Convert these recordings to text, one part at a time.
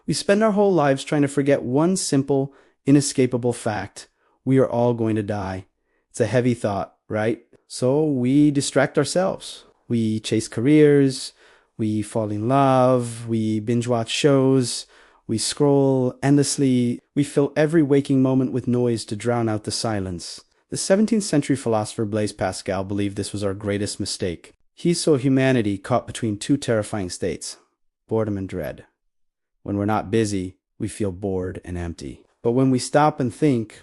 We spend our whole lives trying to forget one simple, inescapable fact. We are all going to die. It's a heavy thought, right? So we distract ourselves. We chase careers, we fall in love, we binge watch shows, we scroll endlessly, we fill every waking moment with noise to drown out the silence. The 17th century philosopher Blaise Pascal believed this was our greatest mistake. He saw humanity caught between two terrifying states, boredom and dread. When we're not busy, we feel bored and empty. But when we stop and think,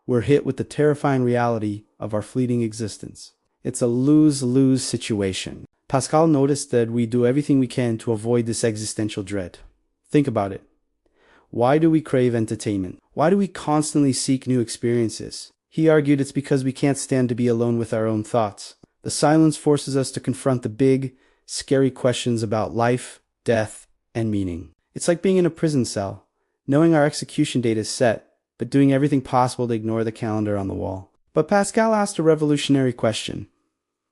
we're hit with the terrifying reality of our fleeting existence. It's a lose-lose situation. Pascal noticed that we do everything we can to avoid this existential dread. Think about it. Why do we crave entertainment? Why do we constantly seek new experiences? He argued it's because we can't stand to be alone with our own thoughts. The silence forces us to confront the big, scary questions about life, death, and meaning. It's like being in a prison cell, knowing our execution date is set, but doing everything possible to ignore the calendar on the wall. But Pascal asked a revolutionary question.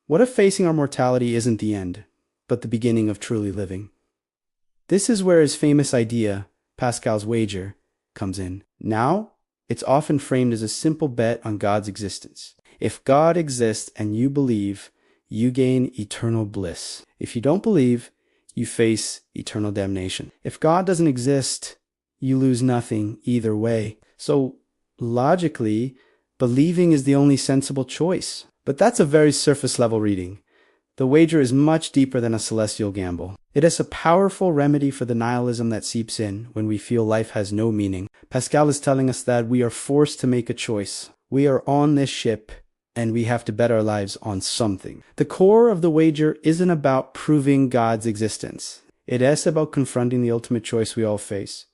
What if facing our mortality isn't the end, but the beginning of truly living? This is where his famous idea, Pascal's wager, comes in. Now, it's often framed as a simple bet on God's existence. If God exists and you believe, you gain eternal bliss. If you don't believe, you face eternal damnation. If God doesn't exist, you lose nothing either way. So, logically, believing is the only sensible choice. But that's a very surface-level reading. The wager is much deeper than a celestial gamble. It is a powerful remedy for the nihilism that seeps in when we feel life has no meaning. Pascal is telling us that we are forced to make a choice. We are on this ship, and we have to bet our lives on something. The core of the wager isn't about proving God's existence. It is about confronting the ultimate choice we all face.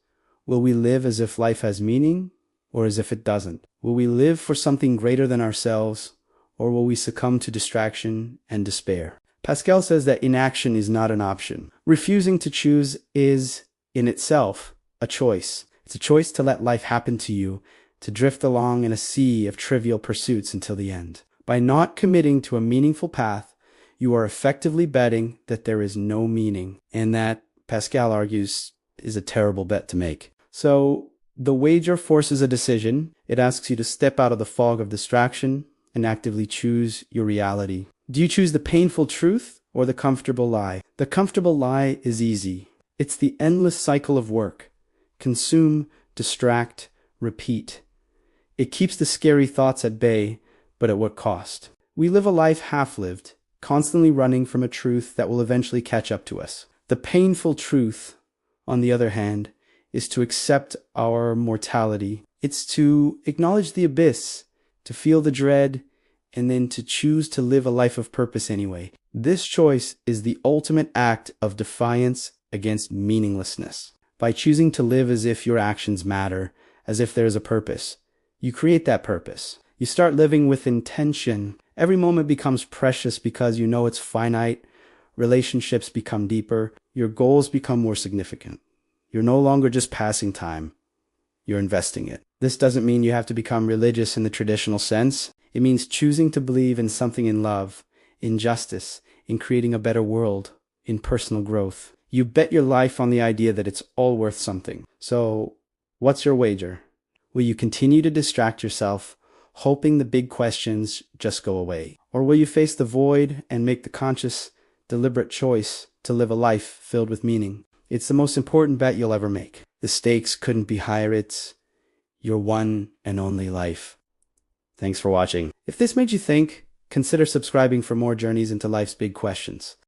Will we live as if life has meaning, or as if it doesn't? Will we live for something greater than ourselves, or will we succumb to distraction and despair? Pascal says that inaction is not an option. Refusing to choose is, in itself, a choice. It's a choice to let life happen to you, to drift along in a sea of trivial pursuits until the end. By not committing to a meaningful path, you are effectively betting that there is no meaning, and that, Pascal argues, is a terrible bet to make. So, the wager forces a decision. It asks you to step out of the fog of distraction and actively choose your reality. Do you choose the painful truth or the comfortable lie? The comfortable lie is easy. It's the endless cycle of work. Consume, distract, repeat. It keeps the scary thoughts at bay, but at what cost? We live a life half-lived, constantly running from a truth that will eventually catch up to us. The painful truth, on the other hand, is to accept our mortality. It's to acknowledge the abyss, to feel the dread, and then to choose to live a life of purpose anyway. This choice is the ultimate act of defiance against meaninglessness. By choosing to live as if your actions matter, as if there's a purpose, you create that purpose. You start living with intention. Every moment becomes precious because you know it's finite. Relationships become deeper. Your goals become more significant. You're no longer just passing time. You're investing it. This doesn't mean you have to become religious in the traditional sense. It means choosing to believe in something in love, in justice, in creating a better world, in personal growth. You bet your life on the idea that it's all worth something. So, what's your wager? Will you continue to distract yourself, hoping the big questions just go away? Or will you face the void and make the conscious, deliberate choice to live a life filled with meaning? It's the most important bet you'll ever make. The stakes couldn't be higher. It's your one and only life. Thanks for watching. If this made you think, consider subscribing for more journeys into life's big questions.